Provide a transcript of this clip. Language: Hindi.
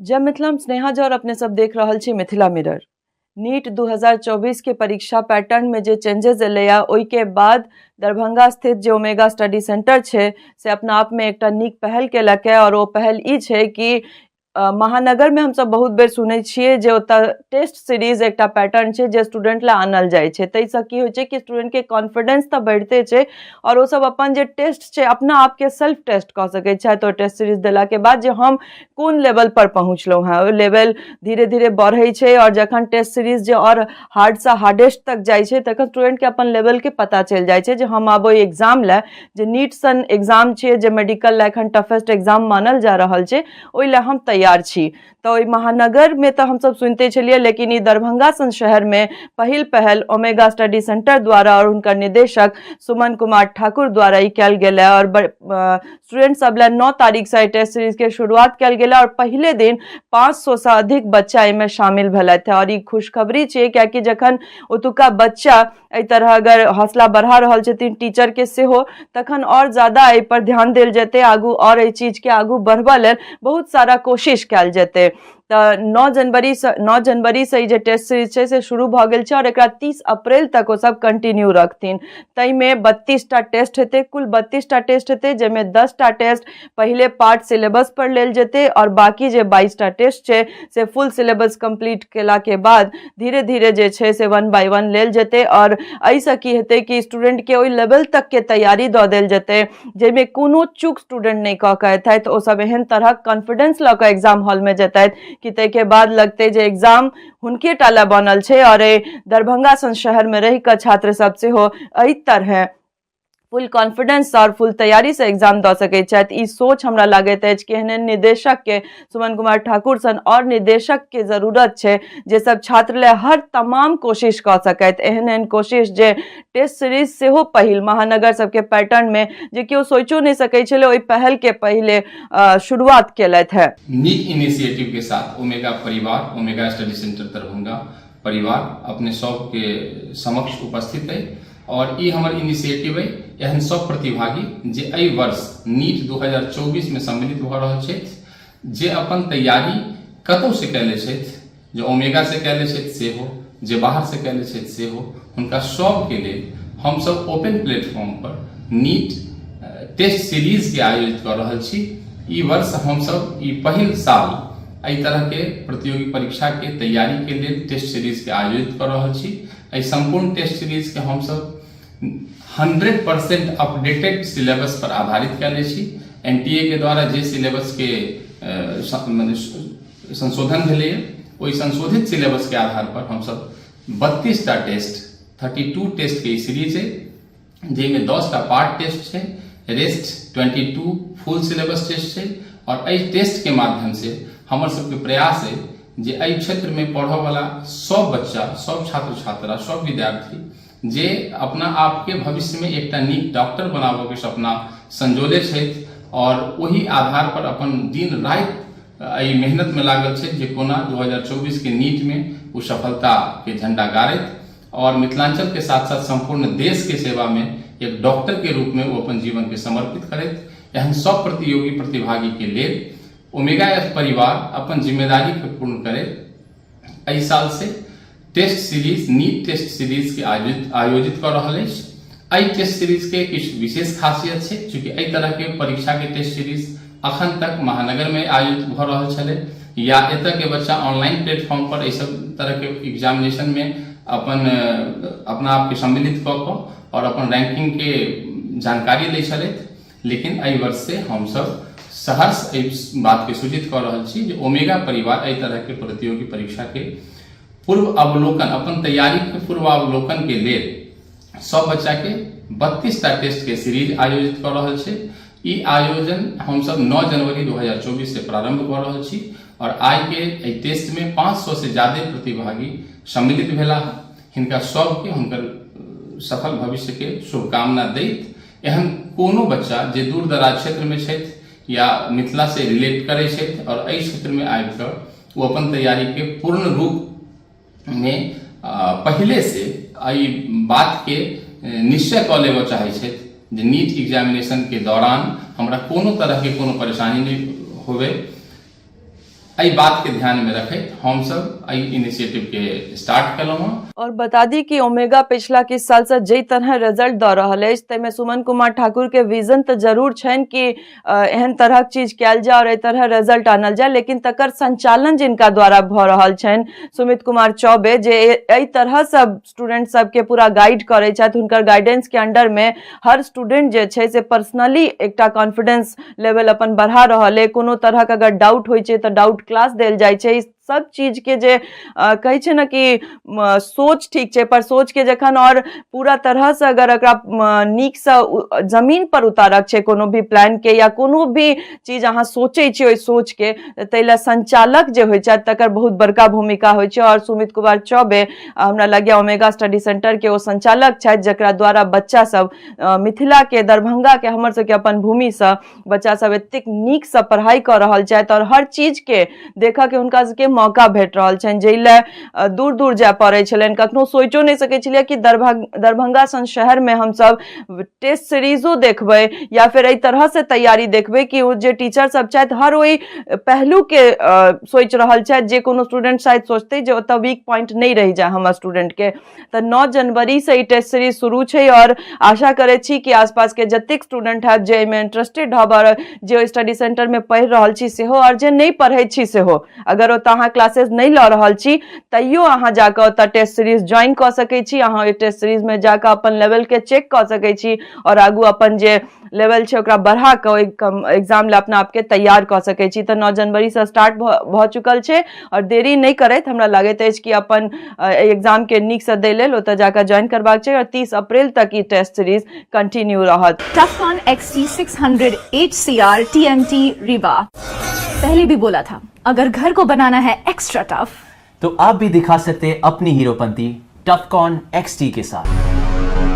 जब मिथिला में स्नेहा जी और अपने सब देख रहल छी मिथिला मिरर नीट 2024 के परीक्षा पैटर्न में जे चेंजेस एलैया ओई के बाद दरभंगा स्थित जे ओमेगा स्टडी सेंटर छे से अपना आप में एकटा नीक पहल केलक है और वो पहल ई छे कि महानगर में हम सब बहुत बेर सुनै छियै जे ओतऽ टेस्ट सीरीज एकटा पैटर्न छे जे स्टूडेंट ला आनल जाय छे तै से की होय छे कि स्टूडेंट के कॉन्फिडेंस तो बढ़ते छे और वो सब अपन जे टेस्ट छे अपना आप के सेल्फ टेस्ट क सकै छै। तो टेस्ट सीरीज देला के बाद जे हम कोन लेवल पर पहुंचलो हैं ओ लेवल धीरे धीरे बढ़े छे और जखन टेस्ट सीरीज जे और हार्ड से हार्डेस्ट तक जाय छे तखन स्टूडेंट के अपन लेवल के पता चल जाय छे जे हम आब ओई एग्जाम ला जे नीट सन एग्जाम छे जे मेडिकल ला एखन टफेस्ट एग्जाम मानल जा रहल छे ओई ला हम तैयार छी। तो महानगर में तो हम सब सुनते चलिए लेकिन ई दरभंगा सन शहर में पहल ओमेगा स्टडी सेंटर द्वारा और उनका निदेशक सुमन कुमार ठाकुर द्वारा ई कल गेल और स्टूडेंट सब ला 9 तारीख से टेस्ट सीरीज के शुरुआत कल गेल और पहले दिन 500 से अधिक बच्चा इनमें शामिल भेलथि और ई खुशखबरी छे क्योंकि जखन ओतुका बच्चा ए तरह अगर हौसला बढ़ा रहल छथिन टीचर के से हो तखन और ज्यादा ए पर ध्यान देल जेते आगू और ए चीज के आगू बढ़वा लेल बहुत सारा कोशिश कल जेते। तो 9 जनवरी से जे टेस्ट सीरीज छे से शुरू भ गेल छे और एकरा 30 अप्रैल तक वो सब कंटिन्यू रखथिन। तई में 32 टा टेस्ट हेते, कुल 32 टा टेस्ट हेते जेमे 10 टा टेस्ट पहले पार्ट सिलेबस पर लेल जेते और बाकी जे 22 टा टेस्ट छे से फुल सिलेबस कंप्लीट केला के बाद धीरे धीरे जे छे से 1 बाय 1 लेल जेते और ऐसा की हेते कि स्टूडेंट के ओई लेवल तक के तैयारी द देल जेते जेमे कोनो चूक स्टूडेंट नहीं क के एतै तो ओ सब एहन तरह कॉन्फिडेंस ल के एग्जाम हॉल में जेतै कि तै के बाद लगते जे एग्जाम हुनके टाला बनल छे और दरभंगा सन शहर में रह कर छात्र सब से हो एहि तरह फुल कॉन्फिडेंस और फुल तैयारी से एग्जाम द सके छथि। ई सोच हमरा लागैत अछि कि एहन निदेशक के सुमन कुमार ठाकुर सन और निदेशक के जरूरत छे जे सब छात्र ले हर तमाम कोशिश क सकैत एहन कोशिश जे टेस्ट सीरीज से हो पहिल महानगर सबके पैटर्न में जे केओ सोचो नहीं सकै छले ओई पहल के पहले शुरुआत केलथ है। नीक इनिशिएटिव के साथ ओमेगा परिवार ओमेगा स्टडी सेंटर दरभंगा परिवार अपने सब के समक्ष उपस्थित है और ई हमर इनिशिएटिव है एहन सब प्रतिभागी जे एहि वर्ष नीट 2024 में सम्मिलित भ रहल छथि जे अपन तैयारी कतौ से कैले छथि जे ओमेगा से कैले छथि से हो जे बाहर से कैले छथि से हो उनका सब के लिए हम सब ओपन प्लेटफॉर्म पर नीट टेस्ट सीरीज के आयोजित कर रहल छी। ई वर्ष हम सब ई पहिल साल एहि तरह के प्रतियोगी परीक्षा के तैयारी के लिए टेस्ट सीरीज के आयोजित कर रहल छी। एहि संपूर्ण टेस्ट सीरीज के हम सब 100% अपडेटेड सिलेबस पर आधारित कैले छी। एनटीए के द्वारा जे सिलेबस के संशोधन भेले ओई संशोधित सिलेबस के आधार पर हम सब 32 टा टेस्ट 32 टेस्ट के सीरीज है जेमे 10 टा पार्ट टेस्ट है रेस्ट 22 फुल सिलेबस टेस्ट है और एहि टेस्ट के माध्यम से हमर सबके प्रयास है जे एहि क्षेत्र में पढ़े वाला सब बच्चा सब छात्र छात्रा सब विद्यार्थी जे अपना आप के भविष्य में एकटा नीक डॉक्टर बनाबे के सपना संजोले छथि और वही आधार पर अपन दिन रात एहि मेहनत में लागल छथि जे कोना 2024 के नीट में वो सफलता के झंडा गाड़ैत और मिथिलांचल के साथ साथ संपूर्ण देश के सेवा में एक डॉक्टर के रूप में वो अपन जीवन के समर्पित करैत एहन सब प्रतियोगी प्रतिभागी के लिए ओमेगा परिवार अपन जिम्मेदारी के पूर्ण करे एहि साल से test series NEET test series के आयोजित कर रहल अछि। एहि टेस्ट सीरीज के किछु विशेष खासियत छै चूंकि एहि तरह के परीक्षा के टेस्ट सीरीज अखन तक महानगर में आयोजित भ रहल छले या एतय के बच्चा ऑनलाइन प्लेटफॉर्म पर एहि सब तरह के एग्जामिनेशन में अपना आप के सम्मिलित क और अपन रैंकिंग के जानकारी लै छलथि लेकिन एहि वर्ष से हम सब सहर्ष एहि बात के सूचित कर रहल छी जे ओमेगा परिवार एहि तरह के प्रतियोगी परीक्षा के पूर्व अवलोकन अपन तैयारी के पूर्व अवलोकन के लिए सब बच्चा के 32 टा टेस्ट के सीरीज आयोजित कर रहल छै। ई आयोजन हम सब 9 जनवरी 2024 से प्रारंभ कर रहल छी और आई के एहि टेस्ट में 500 से ज्यादा प्रतिभागी सम्मिलित भेला हिनका सब के हुनकर सफल भविष्य के शुभकामना दैत एहन कोनो बच्चा जे दूर दराज क्षेत्र में छथि या मिथिला से रिलेट करे छथि और एहि क्षेत्र में आबि कऽ वो अपन तैयारी के पूर्ण रूप में पहले से एहि बात के निश्चय क लेबऽ चाहे छथि जे नीट एग्जामिनेशन के दौरान हमरा कोनो तरह के कोनो परेशानी नहीं होवे एहि बात के ध्यान में रखैत हम सब एहि इनिशिएटिव के स्टार्ट केलहुँ हँ। और बता दी कि ओमेगा पिछला किछु साल से जे तरह रिजल्ट दऽ रहल अछि ताहिमे सुमन कुमार ठाकुर के विजन तऽ जरूर छनि कि एहन तरहक चीज कयल जाय और एहि तरह रिजल्ट आनल जाय, लेकिन तकर संचालन जिनका द्वारा भऽ रहल छनि सुमित कुमार चौबे, जे एहि तरह सब स्टूडेंट सबके पूरा गाइड करै छथि, हुनकर गाइडेंस के अंडर में हर स्टूडेंट जे छै से पर्सनली एकटा कॉन्फिडेंस लेवल अपन बढ़ा रहल है। कोनो तरहक अगर डाउट होइ छै तऽ डाउट क्लास देल जाइ छै। सब चीज के जे कहै छै ना कि सोच ठीक छै, पर सोच के जखन और पूरा तरह से अगर एकरा नीक से जमीन पर उतारक छै कोनो भी प्लान के या कोनो भी चीज अहाँ सोचै छी ओहि सोच के, तैला संचालक जे होइ छै तकर बहुत बड़का भूमिका होइ छै। और सुमित कुमार चौबे हमरा लगैया ओमेगा स्टडी सेंटर के ओ संचालक छथि जकरा द्वारा बच्चा सब मिथिला के दरभंगा के हमर सबके अपन भूमि से बच्चा सब एतेक नीक से पढ़ाई कर रहल छथि और हर चीज के देखऽ के हुनका सबके मौका भेट रहल छनि, जइले दूर दूर जाय पड़ै छलनि। कखनो सोचो नहीं सकै छलियै कि दरभंगा सन शहर में हम सब टेस्ट सीरीजो देखबै या फिर एहि तरह से तैयारी देखबै कि ओ जे टीचर सब छथि हर ओहि पहलू के सोच रहल छथि जे कोनो स्टूडेंट शायद सोचते जे ओतऽ वीक पॉइंट नहीं रहि जाय हमर स्टूडेंट के। तऽ 9 जनवरी से ई टेस्ट सीरीज शुरू छै और आशा करै छी कि आसपास के जतेक स्टूडेंट हैत जे एहिमे इंटरेस्टेड हब और जे स्टडी सेंटर में पढ़ि रहल छी सेहो और जे नहीं पढ़ै छी सेहो, अगर ओतऽ अहाँ क्लासेस नहीं लऽ रहल छी तैयो अहाँ जाकऽ ओतऽ टेस्ट सीरीज ज्वाइन कऽ सकै छी। अहाँ ओहि टेस्ट सीरीज में जाकऽ अपन लेवल के चेक कऽ सकै छी और आगू अपन जे लेवल छै ओकरा बढ़ा कऽ ओहि एग्जाम ले अपना आपके तैयार कऽ सकै छी। तऽ 9 जनवरी से स्टार्ट भऽ चुकल छै और देरी नहीं करैत हमरा लागैत अछि कि अपन एग्जाम के नीक से दै लेल ओतऽ जाकऽ ज्वाइन करबाक छै और 30 अप्रैल तक ई टेस्ट सीरीज कंटिन्यू रहत। टफकॉन XT 600 HCR TMT रीवा। पहले भी बोला था अगर घर को बनाना है एक्स्ट्रा टफ तो आप भी दिखा सकते अपनी हीरोपंती टफकॉन XT के साथ।